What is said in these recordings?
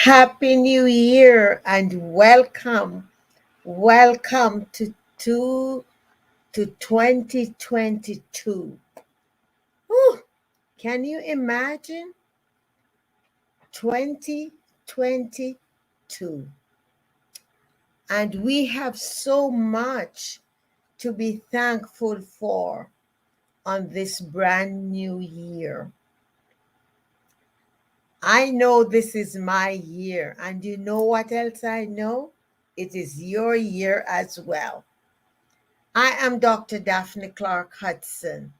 Happy New Year and welcome to 2022. Whew, can you imagine 2022? And we have so much to be thankful for on this brand new year. I know this is my year, and you know what else I know? It is your year as well. I am Dr. Daphne Clarke-Hudson.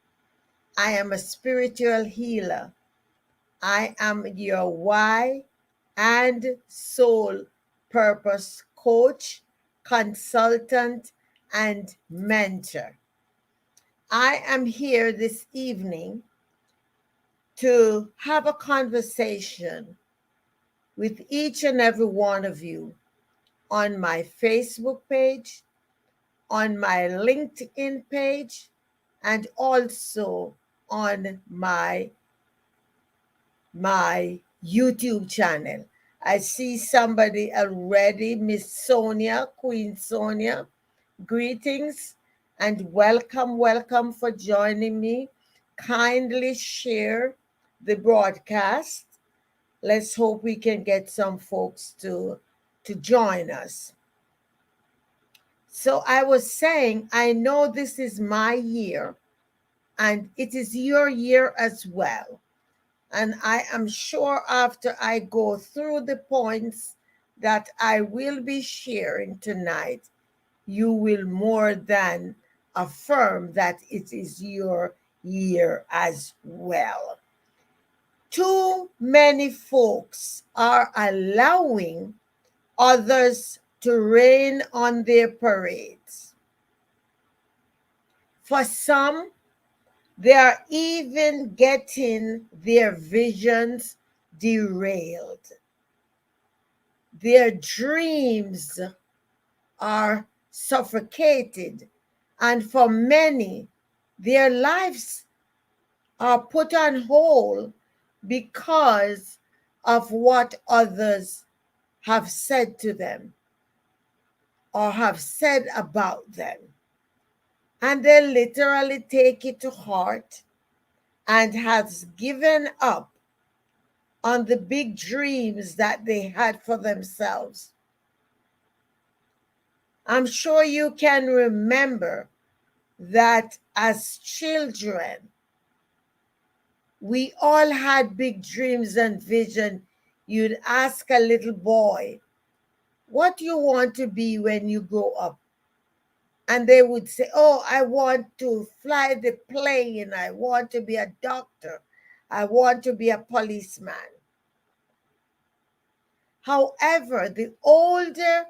I am a spiritual healer. I am your why and soul purpose coach, consultant, and mentor. I am here this evening to have a conversation with each and every one of you on my Facebook page, on my LinkedIn page, and also on my YouTube channel. I see somebody already, Miss Sonia, Queen Sonia. Greetings and welcome for joining me. Kindly share the broadcast. Let's hope we can get some folks to join us. So I was saying, I know this is my year and it is your year as well. And I am sure after I go through the points that I will be sharing tonight, you will more than affirm that it is your year as well. Too many folks are allowing others to rain on their parades. For some, they are even getting their visions derailed. Their dreams are suffocated. And for many, their lives are put on hold because of what others have said to them or have said about them. And they literally take it to heart and has given up on the big dreams that they had for themselves. I'm sure you can remember that as children, we all had big dreams and vision. You'd ask a little boy, what do you want to be when you grow up? And they would say, oh, I want to fly the plane. I want to be a doctor. I want to be a policeman. However, the older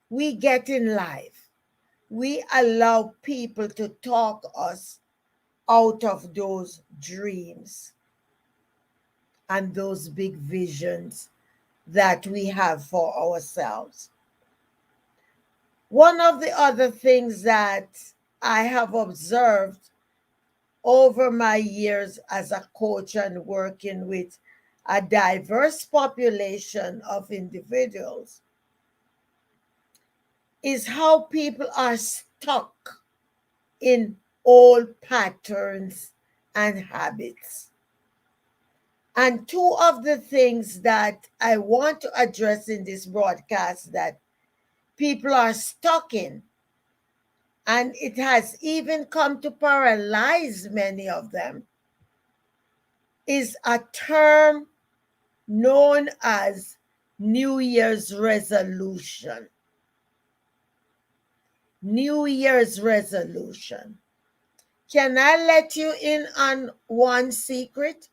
we get in life, we allow people to talk us out of those dreams and those big visions that we have for ourselves. One of the other things that I have observed over my years as a coach and working with a diverse population of individuals is how people are stuck in old patterns and habits. And two of the things that I want to address in this broadcast that people are stuck in, and it has even come to paralyze many of them, is a term known as New Year's resolution. New Year's resolution. Can I let you in on one secret?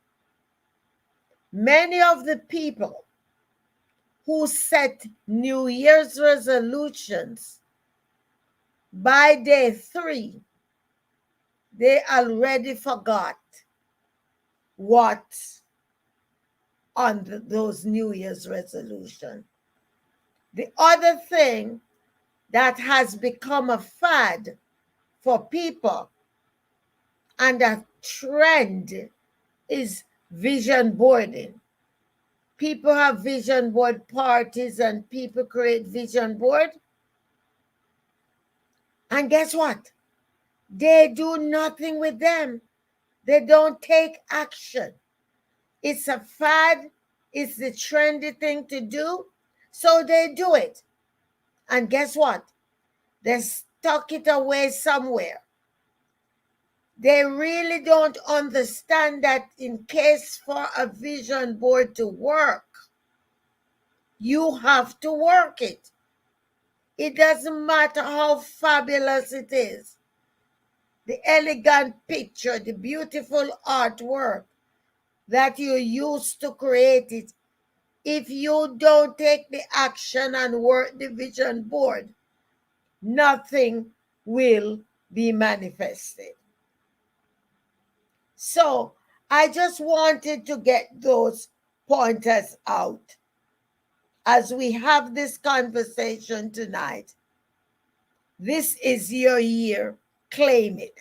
Many of the people who set New Year's resolutions by day 3, they already forgot what on those New Year's resolution. The other thing that has become a fad for people and a trend is vision boarding. People have vision board parties and people create vision board. And guess what? They do nothing with them. They don't take action. It's a fad. It's the trendy thing to do. So they do it. And guess what? They stuck it away somewhere. They really don't understand that in case for a vision board to work, you have to work it. It doesn't matter how fabulous it is. The elegant picture, the beautiful artwork that you used to create it. If you don't take the action and work the vision board, nothing will be manifested. So I just wanted to get those pointers out as we have this conversation tonight. This is your year. Claim it.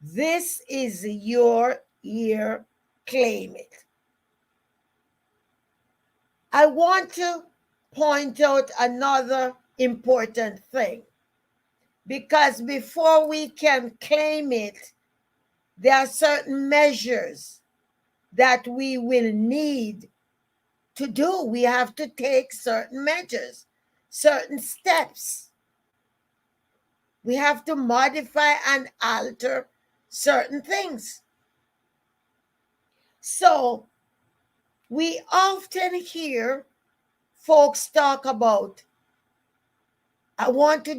This is your year. Claim it. I want to point out another important thing, because before we can claim it, there are certain measures that we will need to do. We have to take certain measures, certain steps. We have to modify and alter certain things. So we often hear folks talk about, I have to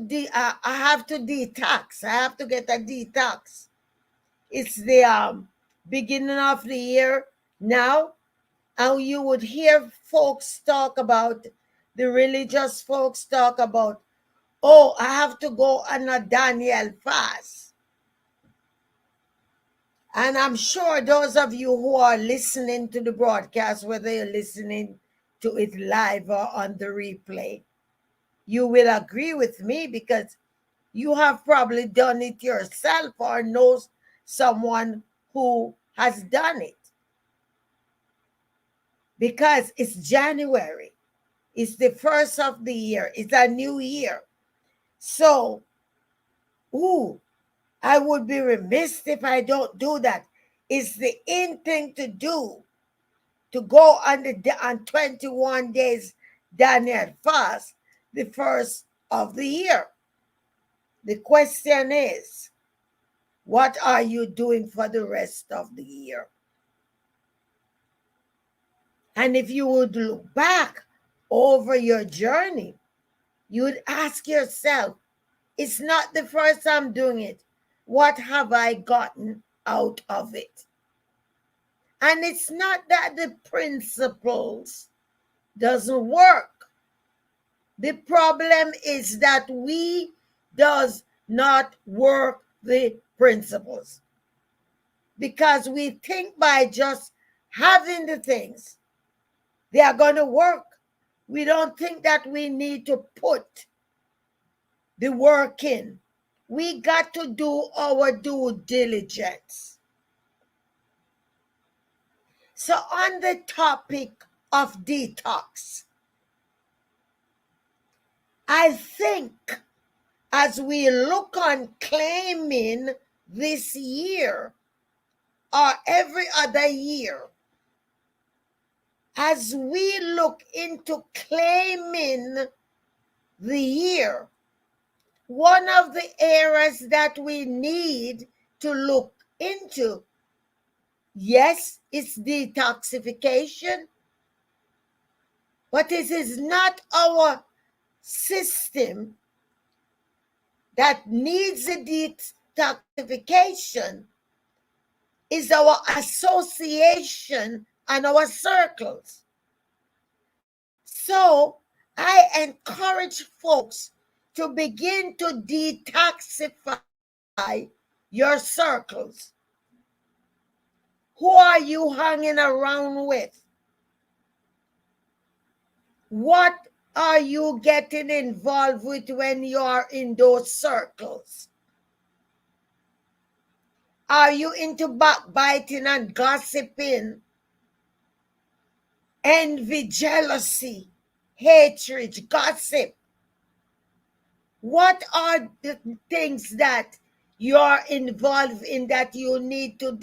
detox. I have to get a detox. It's the beginning of the year now, and you would hear folks talk about, the religious folks talk about, oh, I have to go on a Daniel fast. And I'm sure those of you who are listening to the broadcast, whether you're listening to it live or on the replay, you will agree with me, because you have probably done it yourself or knows someone who has done it. Because it's January. It's the first of the year. It's a new year. So, I would be remiss if I don't do that. It's the in thing to do, to go on 21 days Daniel fast, the first of the year. The question is, what are you doing for the rest of the year? And if you would look back over your journey, you would ask yourself, it's not the first time doing it. What have I gotten out of it? And it's not that the principles doesn't work. The problem is that we does not work the principles, because we think by just having the things, they are going to work. We don't think that we need to put the work in. We got to do our due diligence. So on the topic of detox, I think as we look on claiming this year or every other year, as we look into claiming the year, one of the areas that we need to look into, yes, it's detoxification, but it is not our system that needs the detoxification. Is our association and our circles. So I encourage folks to begin to detoxify your circles. Who are you hanging around with? What are you getting involved with when you are in those circles? Are you into backbiting and gossiping? envy, jealousy, hatred, gossip. What are the things that you're involved in that you need to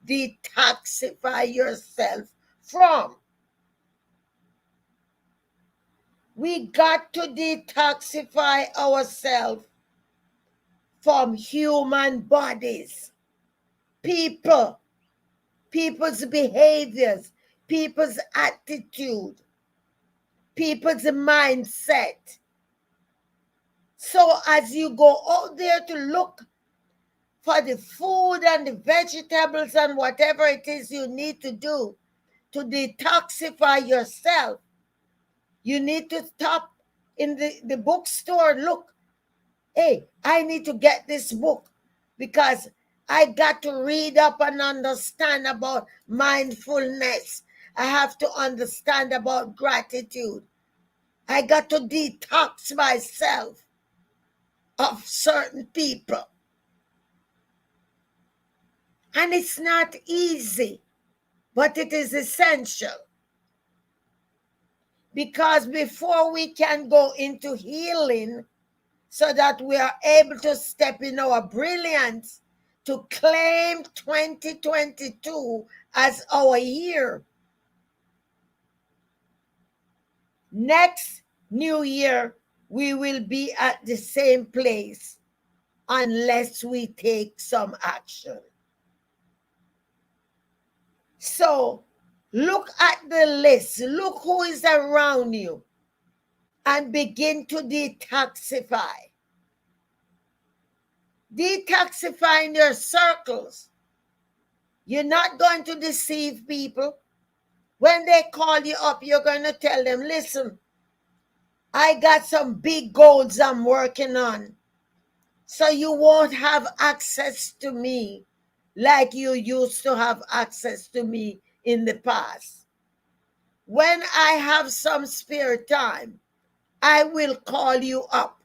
detoxify yourself from? We got to detoxify ourselves from human bodies, people's behaviors, people's attitude, people's mindset. So as you go out there to look for the food and the vegetables and whatever it is you need to do to detoxify yourself, you need to stop in the bookstore. Look, hey, I need to get this book because I got to read up and understand about mindfulness. I have to understand about gratitude. I got to detox myself of certain people. And it's not easy, but it is essential. Because before we can go into healing, so that we are able to step in our brilliance to claim 2022 as our year. Next new year, we will be at the same place unless we take some action. So look at the list, look who is around you, and begin to detoxify. Detoxifying your circles. You're not going to deceive people. When they call you up, you're going to tell them, listen, I got some big goals I'm working on. So you won't have access to me like you used to have access to me in the past. When I have some spare time, I will call you up.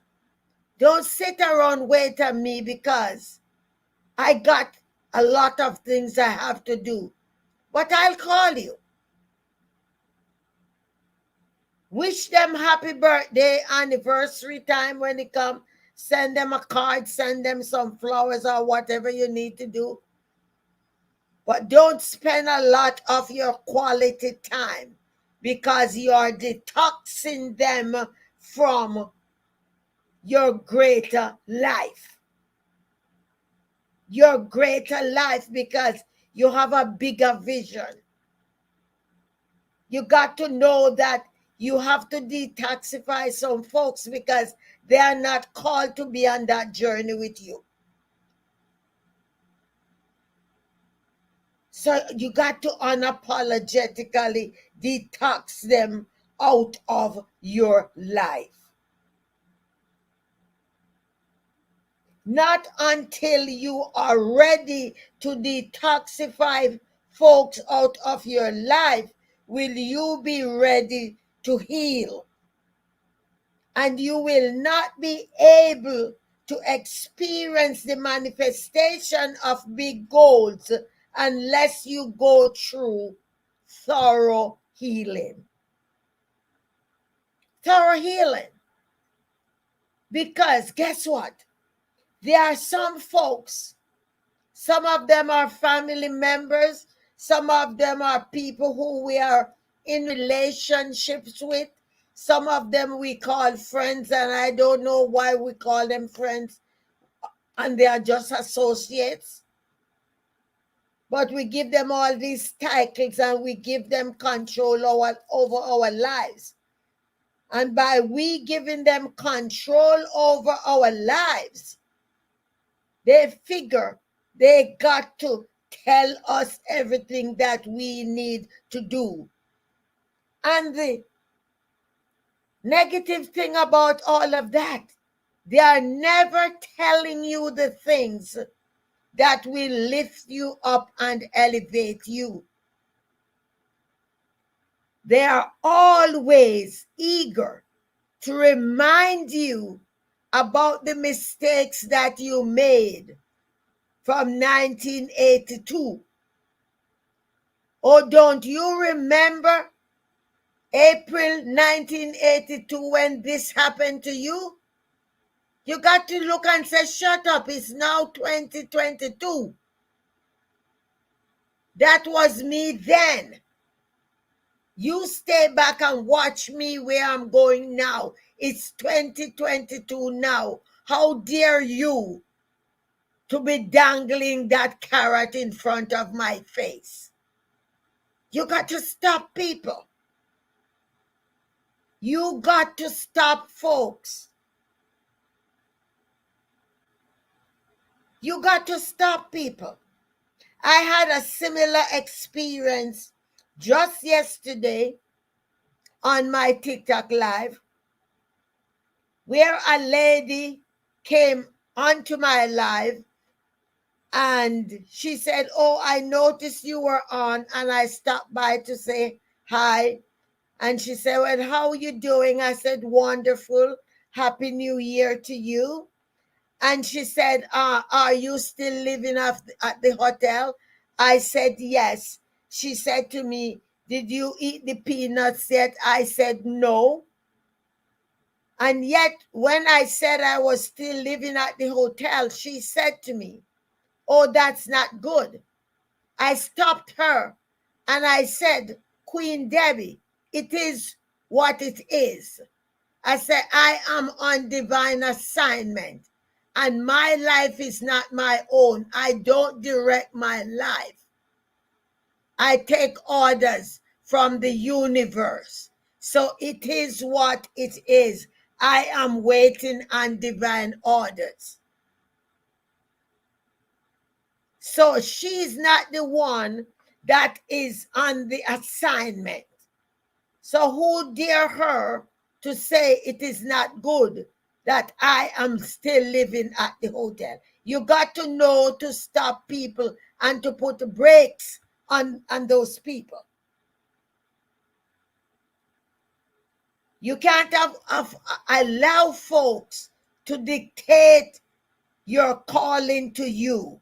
Don't sit around wait on me because I got a lot of things I have to do. But I'll call you. Wish them happy birthday, anniversary time when it comes. Send them a card, send them some flowers or whatever you need to do. But don't spend a lot of your quality time because you are detoxing them from your greater life. Your greater life because you have a bigger vision. You got to know that you have to detoxify some folks because they are not called to be on that journey with you. So you got to unapologetically detox them out of your life. Not until you are ready to detoxify folks out of your life will you be ready to heal. And you will not be able to experience the manifestation of big goals unless you go through thorough healing. Thorough healing. Because guess what? There are some folks, some of them are family members, some of them are people who we are in relationships with. Some of them we call friends, and I don't know why we call them friends, and they are just associates. But we give them all these titles and we give them control over our lives. And by we giving them control over our lives, they figure they got to tell us everything that we need to do. And the negative thing about all of that, they are never telling you the things that will lift you up and elevate you. They are always eager to remind you about the mistakes that you made from 1982. Oh, don't you remember April 1982, when this happened to you, you got to look and say, shut up, it's now 2022. That was me then. You stay back and watch me where I'm going now. It's 2022 now. How dare you to be dangling that carrot in front of my face? You got to stop, people. You got to stop, folks. You got to stop, people. I had a similar experience just yesterday on my TikTok live, where a lady came onto my live and she said, oh, I noticed you were on and I stopped by to say hi. And she said, well, how are you doing? I said, wonderful. Happy New Year to you. And she said, are you still living at the hotel? I said, yes. She said to me, did you eat the peanuts yet? I said, no. And yet, when I said I was still living at the hotel, she said to me, oh, that's not good. I stopped her and I said, Queen Debbie, it is what it is. I said, I am on divine assignment and my life is not my own. I don't direct my life. I take orders from the universe. So it is what it is. I am waiting on divine orders. So she's not the one that is on the assignment. So who dare her to say it is not good that I am still living at the hotel? You got to know to stop people and to put brakes on those people. You can't allow folks to dictate your calling to you.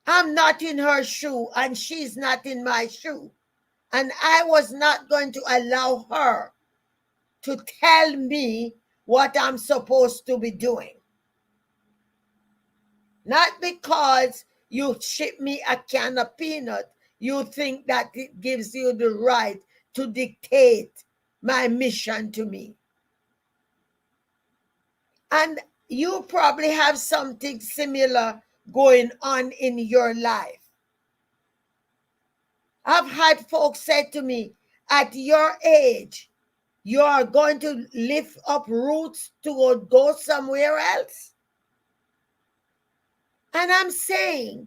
I'm not in her shoe and she's not in my shoe. And I was not going to allow her to tell me what I'm supposed to be doing. Not because you ship me a can of peanut, you think that it gives you the right to dictate my mission to me. And you probably have something similar going on in your life. I've had folks say to me, at your age, you are going to lift up roots to go somewhere else? And I'm saying,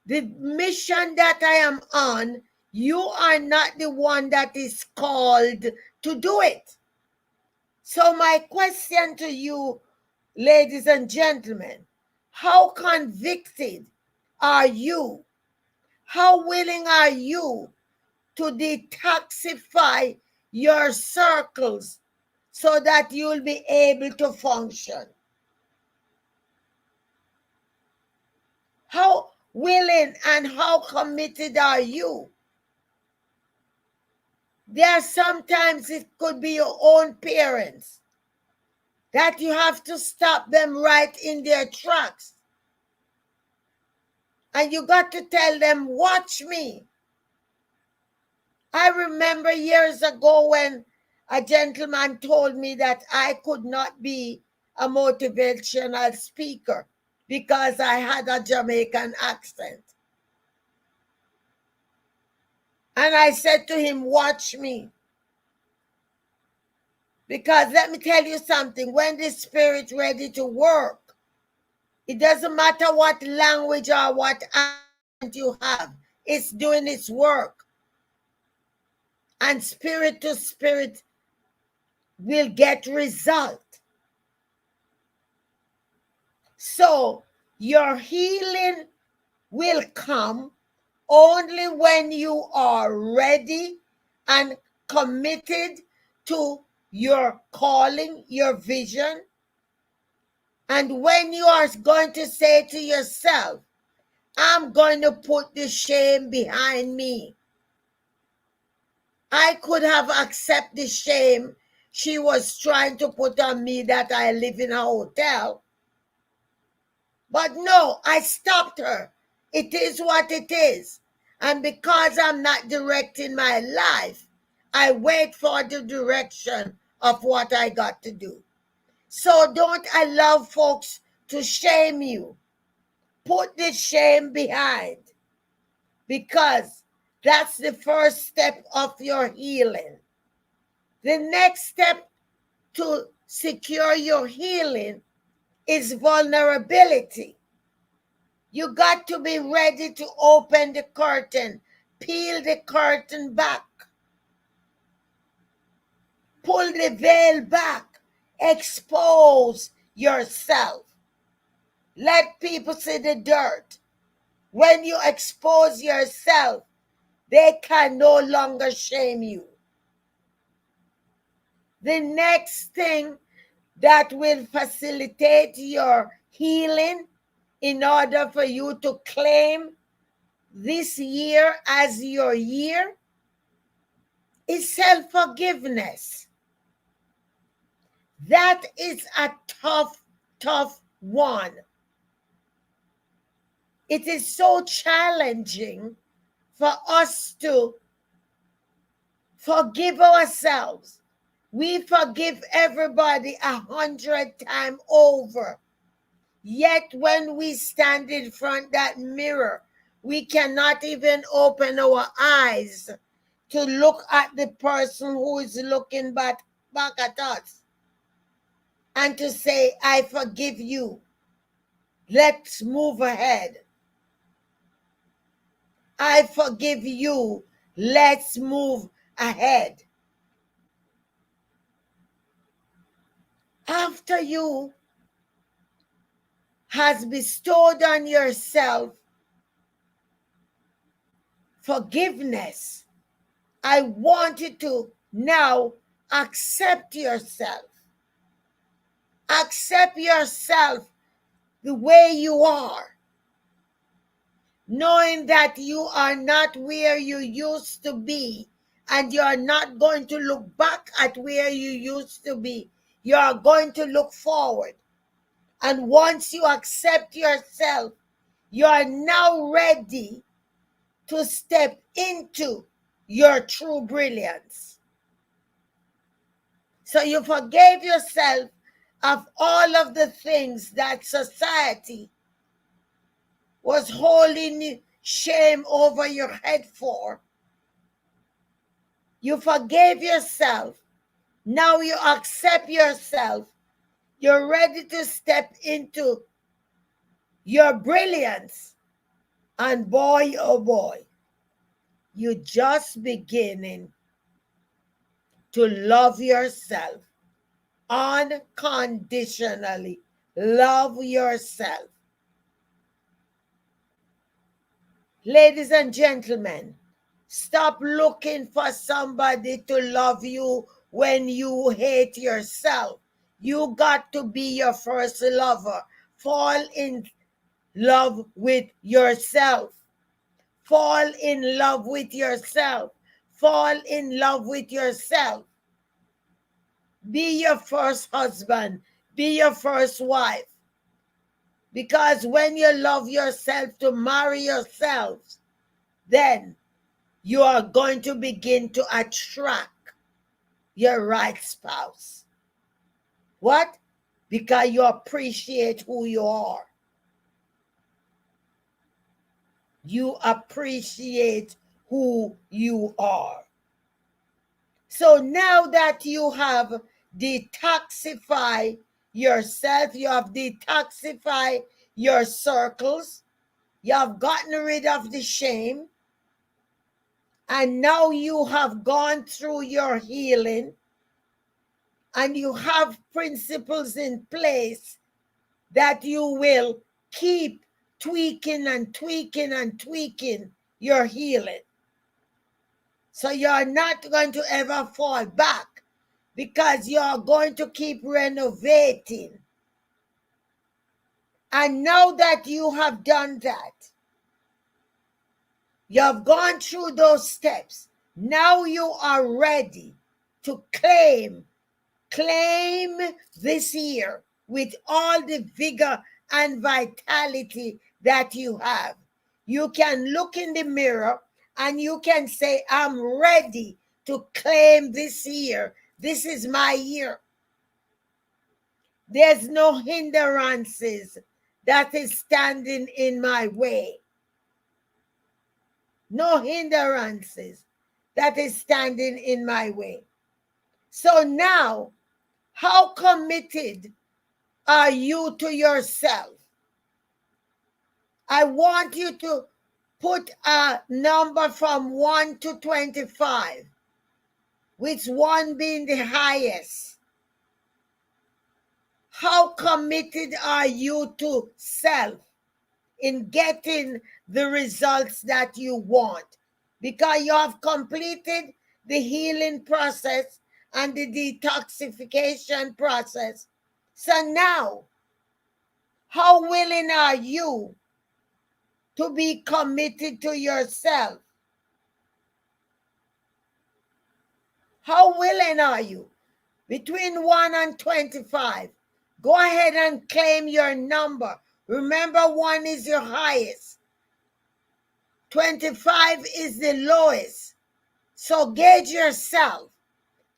the mission that I am on, you are not the one that is called to do it. So my question to you, ladies and gentlemen, how convicted are you? How willing are you to detoxify your circles so that you'll be able to function? How willing and how committed are you? There are sometimes it could be your own parents that you have to stop them right in their tracks. And you got to tell them, watch me. I remember years ago when a gentleman told me that I could not be a motivational speaker because I had a Jamaican accent. And I said to him, watch me. Because let me tell you something, when the spirit ready to work, it doesn't matter what language or what accent you have, it's doing its work. And spirit to spirit will get result. So your healing will come only when you are ready and committed to your calling, your vision. And when you are going to say to yourself, I'm going to put the shame behind me. I could have accepted the shame she was trying to put on me that I live in a hotel. But no, I stopped her. It is what it is. And because I'm not directing my life, I wait for the direction of what I got to do. So don't allow folks to shame you. Put the shame behind, because that's the first step of your healing. The next step to secure your healing is vulnerability. You got to be ready to open the curtain, peel the curtain back, pull the veil back, expose yourself. Let people see the dirt. When you expose yourself, they can no longer shame you. The next thing that will facilitate your healing in order for you to claim this year as your year is self-forgiveness. That is a tough one. It is so challenging for us to forgive ourselves. We forgive everybody 100 times over. Yet when we stand in front of that mirror, we cannot even open our eyes to look at the person who is looking back at us and to say, I forgive you. Let's move ahead. I forgive you. Let's move ahead. After you has bestowed on yourself forgiveness, I want you to now accept yourself. Accept yourself the way you are, knowing that you are not where you used to be, and you are not going to look back at where you used to be. You are going to look forward. And once you accept yourself, you are now ready to step into your true brilliance. So you forgave yourself of all of the things that society was holding shame over your head for. You forgave yourself. Now you accept yourself. You're ready to step into your brilliance. And boy, oh boy, you're just beginning to love yourself unconditionally. Love yourself. Ladies and gentlemen, stop looking for somebody to love you when you hate yourself. You got to be your first lover. Fall in love with yourself. Fall in love with yourself. Fall in love with yourself. Be your first husband. Be your first wife. Because when you love yourself to marry yourself, then you are going to begin to attract your right spouse. What? Because you appreciate who you are. You appreciate who you are. So now that you have detoxified yourself, you have detoxified your circles, you have gotten rid of the shame, and now you have gone through your healing, and you have principles in place that you will keep tweaking and tweaking and tweaking your healing. So you're not going to ever fall back, because you're going to keep renovating. And now that you have done that, you have gone through those steps, Now you are ready to claim this year with all the vigor and vitality that you have. You can look in the mirror and you can say, I'm ready to claim this year. This is my year. There's no hindrances that is standing in my way. No hindrances that is standing in my way. So now, how committed are you to yourself? I want you to put a number from 1 to 25, with 1 being the highest. How committed are you to self in getting the results that you want? Because you have completed the healing process and the detoxification process. So now, how willing are you to be committed to yourself? How willing are you? Between 1 and 25. Go ahead and claim your number. Remember, 1 is your highest. 25 is the lowest. So gauge yourself.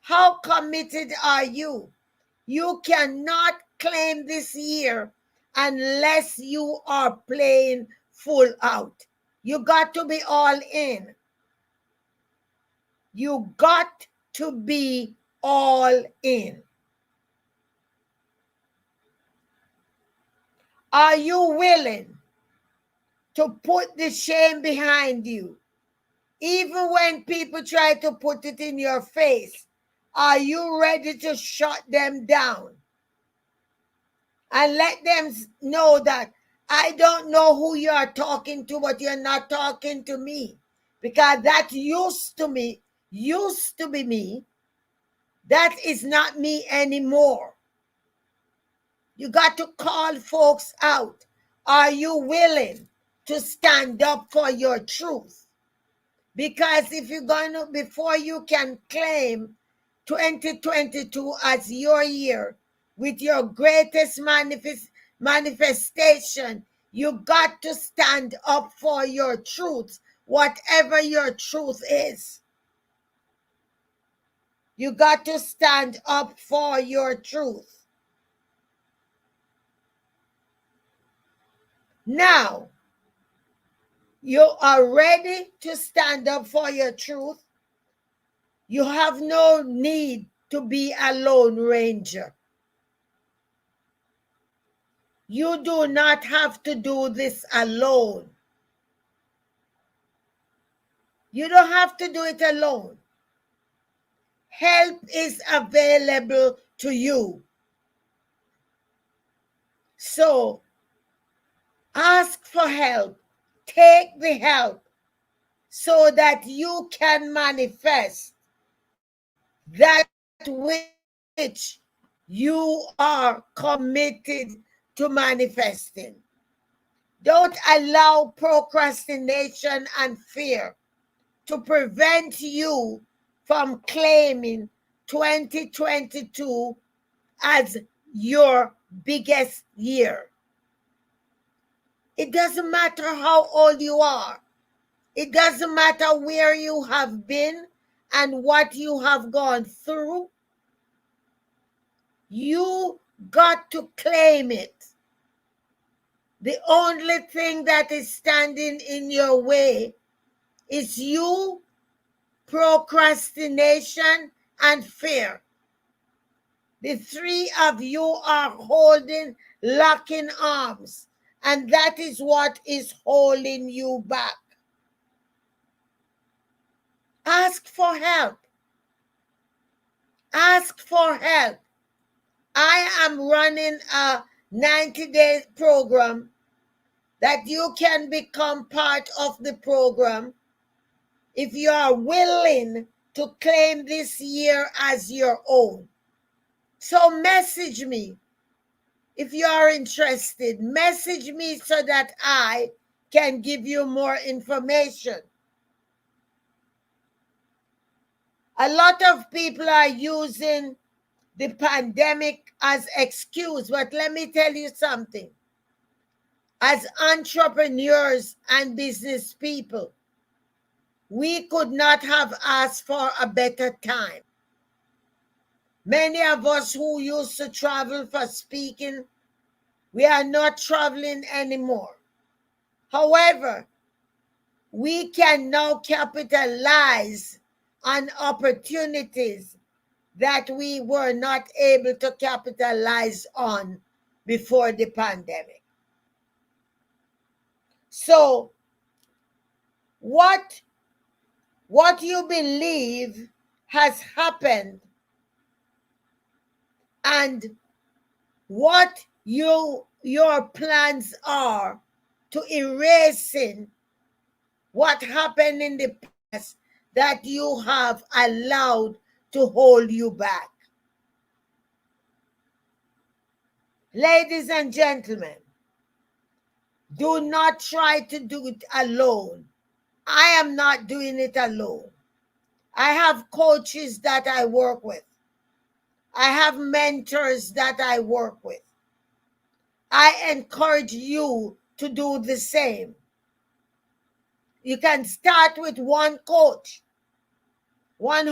How committed are you? You cannot claim this year unless you are playing full out. You got to be all in. You got to be all in. Are you willing to put the shame behind you? Even when people try to put it in your face, are you ready to shut them down and let them know that I don't know who you are talking to, but you're not talking to me? Because that used to be me. That is not me anymore. You got to call folks out. Are you willing to stand up for your truth? Because if you're going to, before you can claim 2022 as your year with your greatest manifestation, you got to stand up for your truth, whatever your truth is. You got to stand up for your truth. Now, you are ready to stand up for your truth. You have no need to be a lone ranger. You do not have to do this alone. You don't have to do it alone. Help is available to you. So ask for help. Take the help so that you can manifest that which you are committed to manifesting. Don't allow procrastination and fear to prevent you from claiming 2022 as your biggest year. It doesn't matter how old you are. It doesn't matter where you have been and what you have gone through. You got to claim it. The only thing that is standing in your way is you, procrastination, and fear. The 3 of you are holding, locking arms, and that is what is holding you back. Ask for help. Ask for help. I am running a 90-day program that you can become part of the program if you are willing to claim this year as your own. So message me if you are interested. Message me so that I can give you more information. A lot of people are using the pandemic as excuse, but let me tell you something. As entrepreneurs and business people, we could not have asked for a better time. Many of us who used to travel for speaking, we are not traveling anymore. However, we can now capitalize on opportunities that we were not able to capitalize on before the pandemic. So, what you believe has happened and what your plans are to erasing what happened in the past that you have allowed to hold you back. Ladies and gentlemen, do not try to do it alone. I am not doing it alone. I have coaches that I work with. I have mentors that I work with. I encourage you to do the same. You can start with one coach. One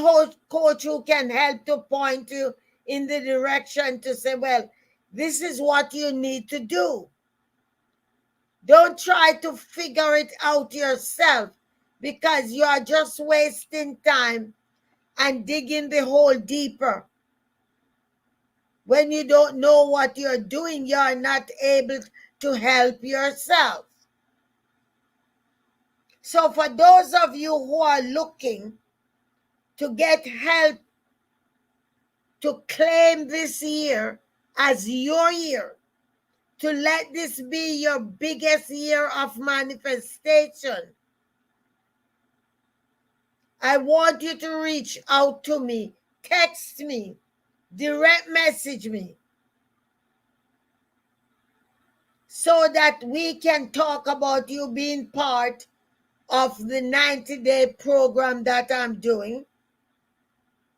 coach who can help to point you in the direction to say, well, this is what you need to do. Don't try to figure it out yourself because you are just wasting time and digging the hole deeper. When you don't know what you're doing, you are not able to help yourself. So for those of you who are looking to get help to claim this year as your year, to let this be your biggest year of manifestation, I want you to reach out to me, text me, direct message me, so that we can talk about you being part of the 90-day program that I'm doing.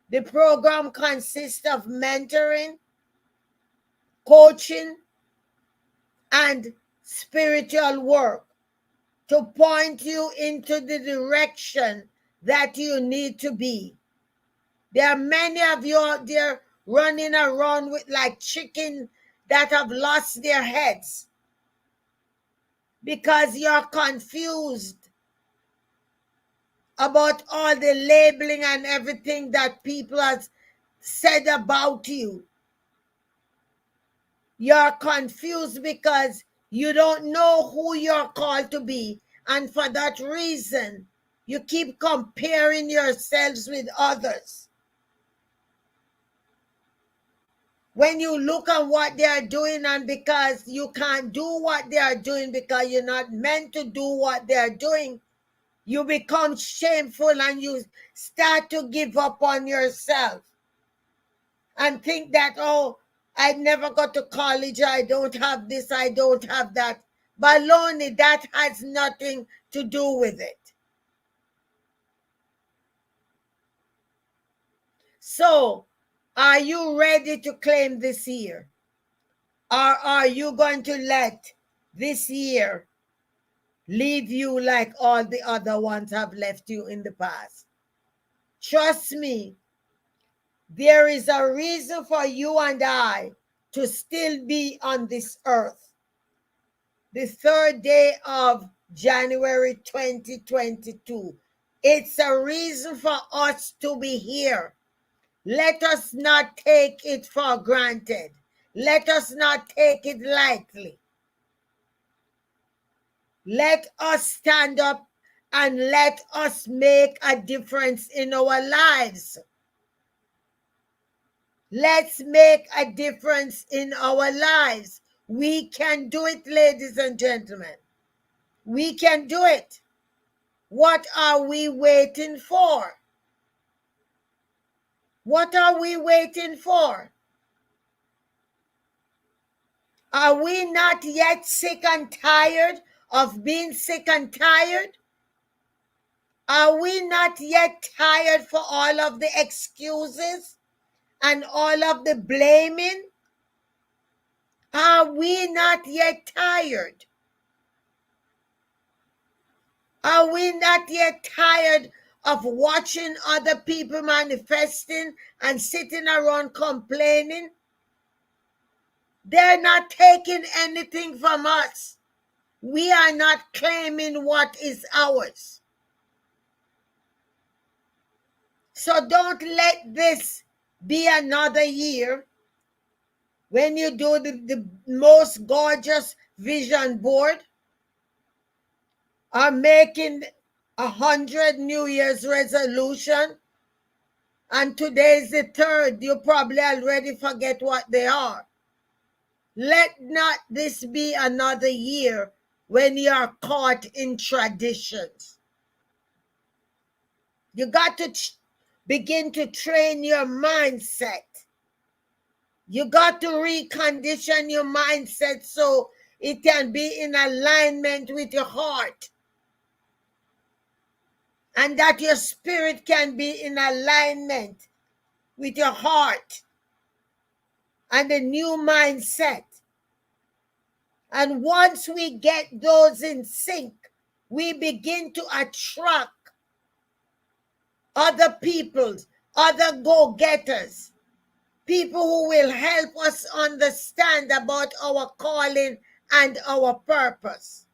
The program consists of mentoring, coaching, and spiritual work to point you into the direction that you need to be. There are many of you out there running around with like chicken that have lost their heads because you're confused about all the labeling and everything that people have said about you. You're confused because you don't know who you're called to be. And for that reason, you keep comparing yourselves with others. When you look at what they are doing, and because you can't do what they are doing because you're not meant to do what they are doing, you become shameful and you start to give up on yourself and think that, oh, I never got to college, I don't have this, I don't have that. Baloney, that has nothing to do with it. So, are you ready to claim this year? Or are you going to let this year leave you like all the other ones have left you in the past? Trust me, there is a reason for you and I to still be on this earth. The third day of January 2022. It's a reason for us to be here. Let us not take it for granted. Let us not take it lightly. Let us stand up and let us make a difference in our lives. Let's make a difference in our lives. We can do it, ladies and gentlemen. We can do it. What are we waiting for? What are we waiting for? Are we not yet sick and tired of being sick and tired? Are we not yet tired for all of the excuses and all of the blaming? Are we not yet tired? Are we not yet tired of watching other people manifesting and sitting around complaining? They're not taking anything from us. We are not claiming what is ours. So don't let this be another year when you do the most gorgeous vision board or making 100 New Year's resolution, and today's the third. You probably already forget what they are. Let not this be another year when you are caught in traditions. You got to begin to train your mindset. You got to recondition your mindset so it can be in alignment with your heart, and that your spirit can be in alignment with your heart and a new mindset. And once we get those in sync, we begin to attract other people, other go-getters, people who will help us understand about our calling and our purpose.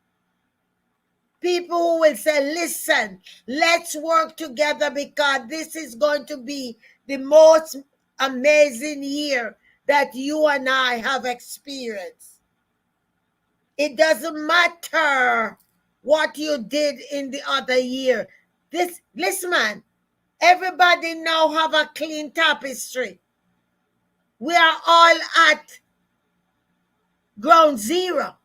People who will say, listen, let's work together because this is going to be the most amazing year that you and I have experienced. It doesn't matter what you did in the other year. Listen, man, everybody now have a clean tapestry. We are all at ground zero.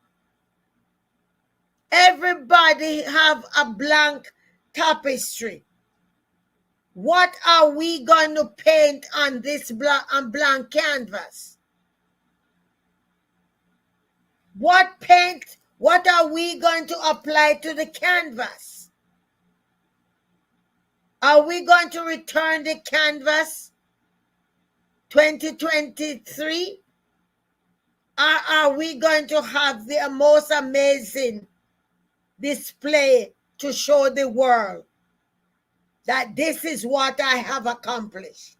Everybody have a blank tapestry. What are we going to paint on this blank canvas? What are we going to apply to the canvas? Are we going to return the canvas 2023? Or are we going to have the most amazing display to show the world that this is what I have accomplished?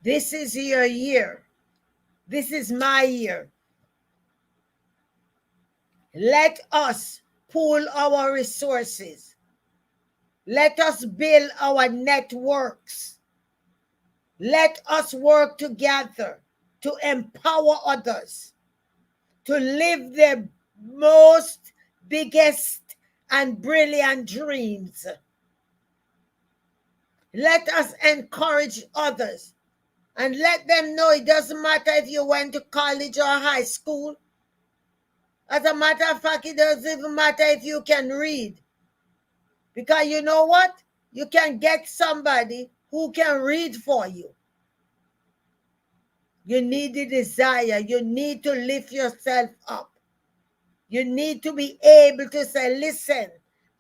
This is your year. This is my year. Let us pool our resources. Let us build our networks. Let us work together to empower others to live their most biggest and brilliant dreams. Let us encourage others and let them know it doesn't matter if you went to college or high school. As a matter of fact, it doesn't even matter if you can read. Because you know what? You can get somebody who can read for you. You need the desire. You need to lift yourself up. You need to be able to say, listen,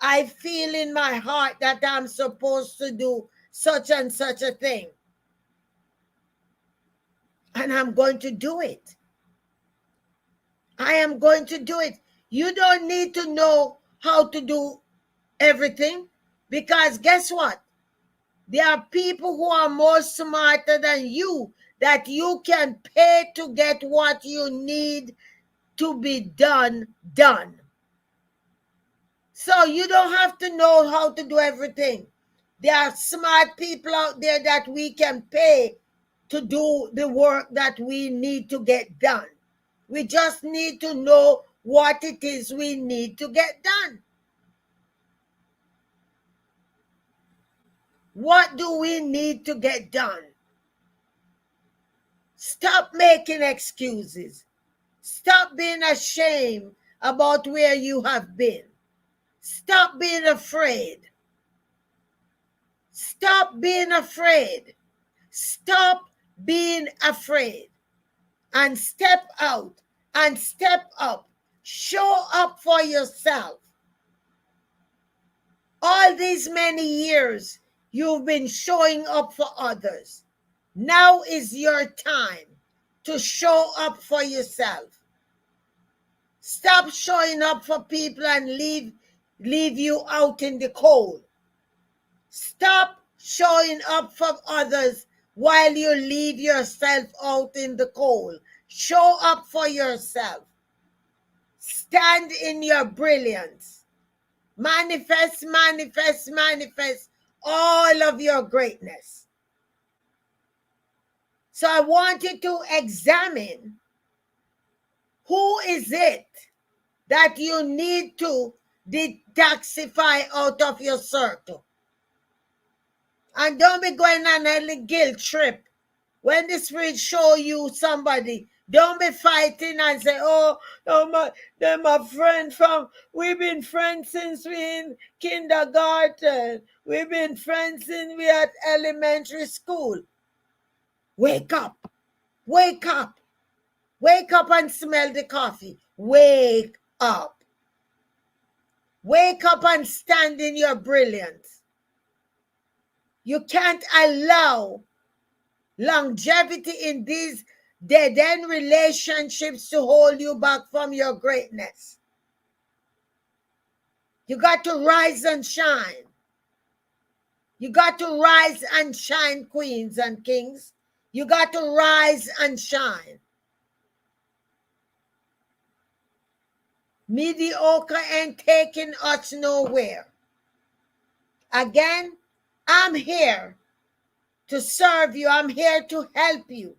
I feel in my heart that I'm supposed to do such and such a thing. And I'm going to do it. I am going to do it. You don't need to know how to do everything, because guess what? There are people who are more smarter than you that you can pay to get what you need to be done. So you don't have to know how to do everything. There are smart people out there that we can pay to do the work that we need to get done. We just need to know what it is we need to get done. What do we need to get done? Stop making excuses. Stop being ashamed about where you have been. Stop being afraid. Stop being afraid. Stop being afraid. And step out and step up. Show up for yourself. All these many years, you've been showing up for others. Now is your time to show up for yourself. Stop showing up for people and leave you out in the cold. Stop showing up for others while you leave yourself out in the cold. Show up for yourself. Stand in your brilliance. Manifest, manifest, manifest all of your greatness. So I want you to examine, who is it that you need to detoxify out of your circle? And don't be going on a guilt trip. When the Spirit show you somebody, don't be fighting and say, oh, they're my friend we've been friends since we in kindergarten. We've been friends since we at elementary school. Wake up. Wake up. Wake up and smell the coffee. Wake up. Wake up and stand in your brilliance. You can't allow longevity in these dead-end relationships to hold you back from your greatness. You got to rise and shine. You got to rise and shine, queens and kings. You got to rise and shine. Mediocre ain't taking us nowhere. Again, I'm here to serve you. I'm here to help you.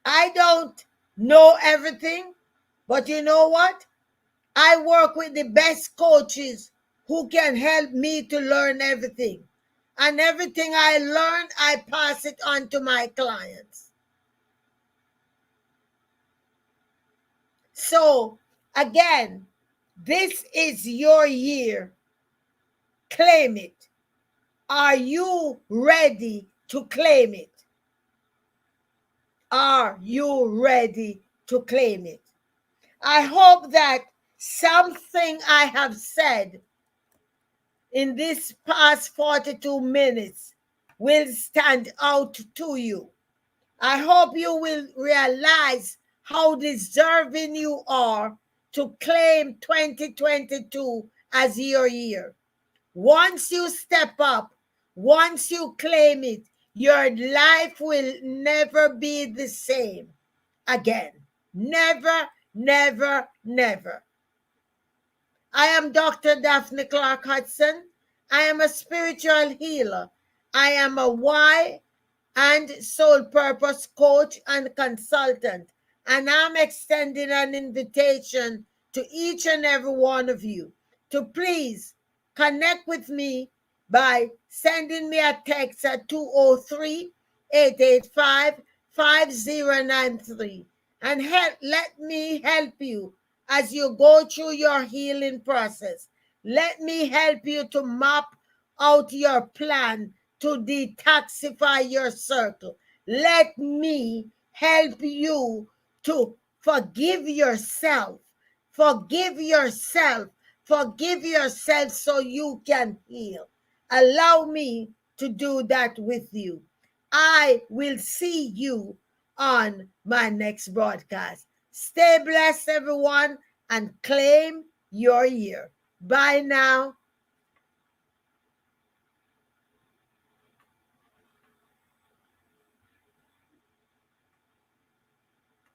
I don't know everything, but you know what? I work with the best coaches who can help me to learn everything. And everything I learn, I pass it on to my clients. So, again, this is your year. Claim it. Are you ready to claim it? Are you ready to claim it? I hope that something I have said in this past 42 minutes will stand out to you. I hope you will realize how deserving you are to claim 2022 as your year. Once you step up, once you claim it, your life will never be the same again. Never, never, never. I am Dr. Daphne Clarke-Hudson. I am a spiritual healer. I am a why and soul purpose coach and consultant. And I'm extending an invitation to each and every one of you to please connect with me by sending me a text at 203-885-5093 and let me help you as you go through your healing process. Let me help you to map out your plan to detoxify your circle. Let me help you to forgive yourself. Forgive yourself. Forgive yourself so you can heal. Allow me to do that with you. I will see you on my next broadcast. Stay blessed, everyone, and claim your year. Bye now.